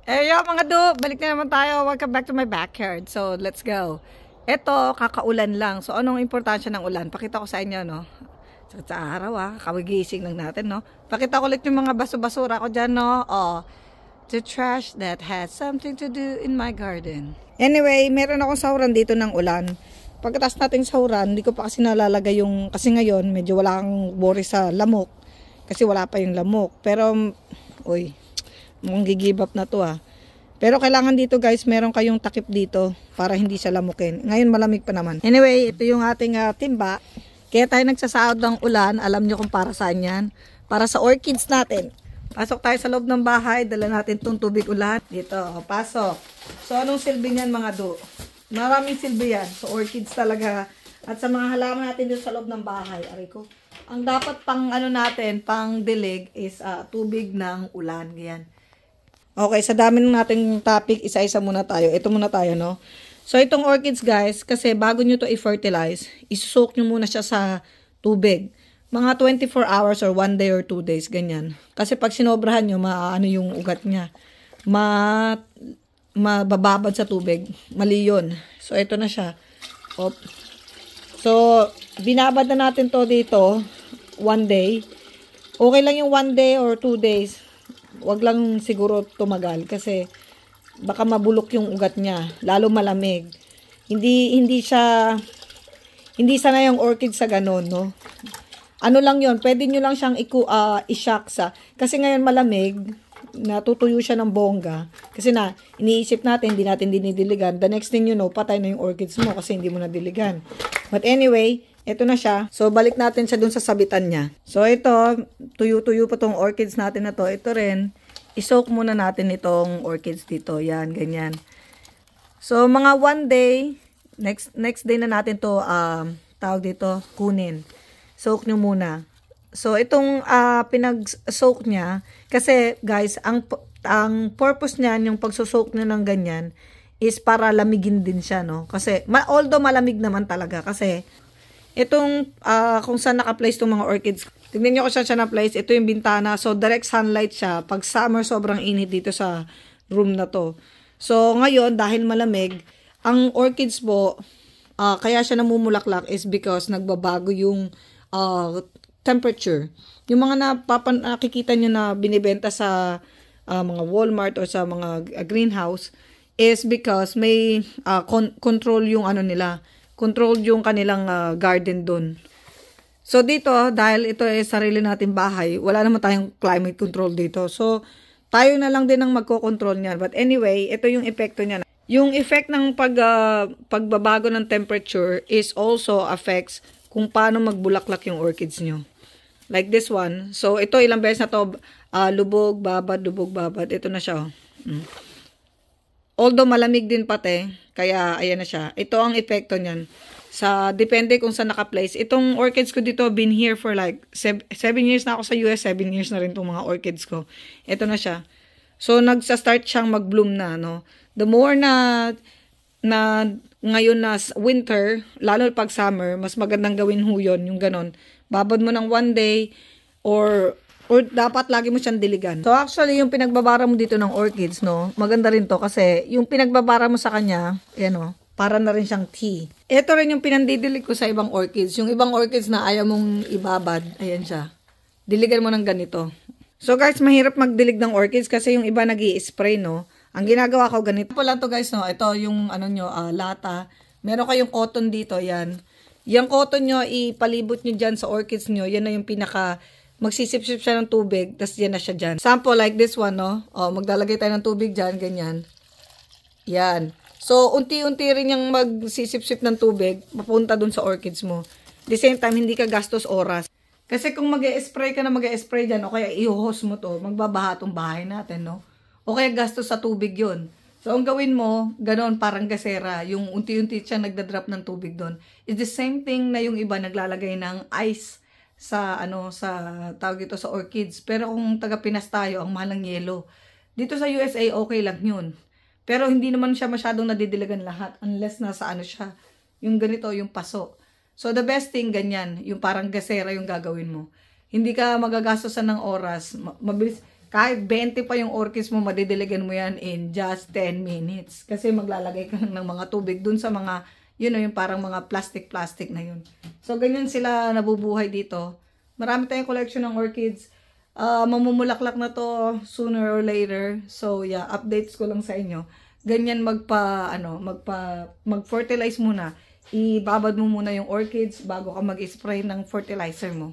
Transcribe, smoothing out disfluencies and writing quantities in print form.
Yo mga do, balik na naman tayo. Welcome back to my backyard. So, let's go. Ito, kakaulan lang. So, anong importansya ng ulan? Pakita ko sa inyo, no? Sa araw, kawigising lang natin, no? Pakita ko ulit yung mga baso-basura ko dyan, no? Oh, the trash that has something to do in my garden. Anyway, meron akong sahuran dito ng ulan. Pagkatapos nating sahuran, hindi ko pa kasi nalalagay yung, kasi ngayon, medyo wala kang worry sa lamok. Kasi wala pa yung lamok. Pero, uy, mukhang give up na to Pero kailangan dito guys, meron kayong takip dito para hindi siya lamukin. Ngayon malamig pa naman. Anyway, ito yung ating timba. Kaya tayo nagsasahod ng ulan. Alam nyo kung para saan yan. Para sa orchids natin. Pasok tayo sa loob ng bahay. Dala natin itong tubig ulan. Dito, pasok. So anong silbi niyan mga do? Maraming silbi yan. So orchids talaga. At sa mga halaman natin dito sa loob ng bahay. Aray ko. Ang dapat pang ano natin, pang dilig is tubig ng ulan. Ganyan. Okay, sa dami ng nating topic, isa-isa muna tayo. Ito muna tayo, no? So, itong orchids, guys, kasi bago nyo to i-fertilize, isusok nyo muna siya sa tubig. Mga 24 hours or 1 day or 2 days, ganyan. Kasi pag sinobrahan nyo, maano yung ugat niya. Mabababad sa tubig. Mali yun. So, ito na siya. Op. So, binabad na natin to dito, 1 day. Okay lang yung 1 day or 2 days. Wag lang siguro tumagal kasi baka mabulok yung ugat niya, lalo malamig. Hindi sanay yung orchid sa ganun, no? Ano lang yon, pwede nyo lang siyang i-shock sa, kasi ngayon malamig, natutuyo siya ng bongga. Kasi iniisip natin, hindi natin dinidiligan. The next thing you know, patay na yung orchids mo kasi hindi mo nadiligan. But anyway, ito na siya. So, balik natin siya dun sa sabitan niya. So, ito, tuyo-tuyo pa tong orchids natin na to. Ito rin, isoak muna natin itong orchids dito. Yan, ganyan. So, mga 1 day, next day na natin to, tawag dito, kunin. Soak nyo muna. So, itong pinag-soak niya, kasi guys, ang purpose niyan, yung pagsusoak nyo ng ganyan, is para lamigin din siya, no? Kasi, although malamig naman talaga, kasi, itong, kung saan naka-place itong mga orchids, tignan nyo kung saan siya na-place, ito yung bintana, so direct sunlight siya, pag summer sobrang init dito sa room na to. So, ngayon, dahil malamig, ang orchids po, kaya siya namumulaklak is because nagbabago yung temperature. Yung mga nakikita nyo na binibenta sa mga Walmart or sa mga greenhouse is because may control yung ano nila, control yung kanilang garden doon. So dito, dahil ito ay sarili nating bahay, wala naman tayong climate control dito. So tayo na lang din ang magko-control niyan. But anyway, ito yung epekto niya. Yung effect ng pagbabago ng temperature is also affects kung paano magbulaklak yung orchids nyo. Like this one. So ito ilang beses na to, lubog, babad, lubog, babad. Ito na siya. Although malamig din pati, kaya ayan na siya. Ito ang epekto niyan. Depende kung saan naka-place. Itong orchids ko dito, been here for like 7 years na ako sa US, 7 years na rin itong mga orchids ko. Ito na siya. So, nagsa-start siyang mag-bloom na, no? The more na ngayon na winter, lalo pag summer, mas magandang gawin ho yun, yung ganon. Babad mo ng 1 day, or dapat lagi mo siyang diligan. So actually, yung pinagbabara mo dito ng orchids, no, maganda rin to kasi yung pinagbabara mo sa kanya, yan para na rin siyang tea. Ito rin yung pinandidilig ko sa ibang orchids. Yung ibang orchids na ayaw mong ibabad, ayan siya. Diligan mo ng ganito. So guys, mahirap magdilig ng orchids kasi yung iba nag-i-spray, no. Ang ginagawa ko ganito po lang to guys, no. Ito yung lata. Meron kayong cotton dito, yan. Yung cotton nyo, ipalibot nyo dyan sa orchids nyo. Yan na yung magsisip-sip siya ng tubig, tas yan na siya dyan. Sample like this one, no? Maglalagay tayo ng tubig dyan, ganyan. Yan. So, unti-unti rin yung magsisip-sip ng tubig, mapunta dun sa orchids mo. The same time, hindi ka gastos oras. Kasi kung mag-e-spray ka na mag-e-spray dyan, o kaya i-hose mo to, magbabaha tong bahay natin, no? O kaya gastos sa tubig yun. So, ang gawin mo, ganon, parang gasera, yung unti-unti siya nagdadrop ng tubig doon. It's the same thing na yung iba naglalagay ng ice sa tawag ito sa orchids. Pero kung taga Pinas tayo, ang mahal ng yelo. Dito sa USA, okay lang yun. Pero hindi naman siya masyadong nadidiligan lahat unless nasa siya. Yung ganito, yung paso. So, the best thing, ganyan. Yung parang gasera yung gagawin mo. Hindi ka magagastosan ng oras. Mabilis. Kahit 20 pa yung orchids mo, madidiligan mo yan in just 10 minutes. Kasi maglalagay ka lang ng mga tubig dun sa mga, yung parang mga plastic na yun. So, ganyan sila nabubuhay dito. Marami tayong collection ng orchids. Mamumulaklak na to sooner or later. So, yeah, updates ko lang sa inyo. Ganyan mag-fertilize muna. Ibabad mo muna yung orchids bago ka mag-spray ng fertilizer mo.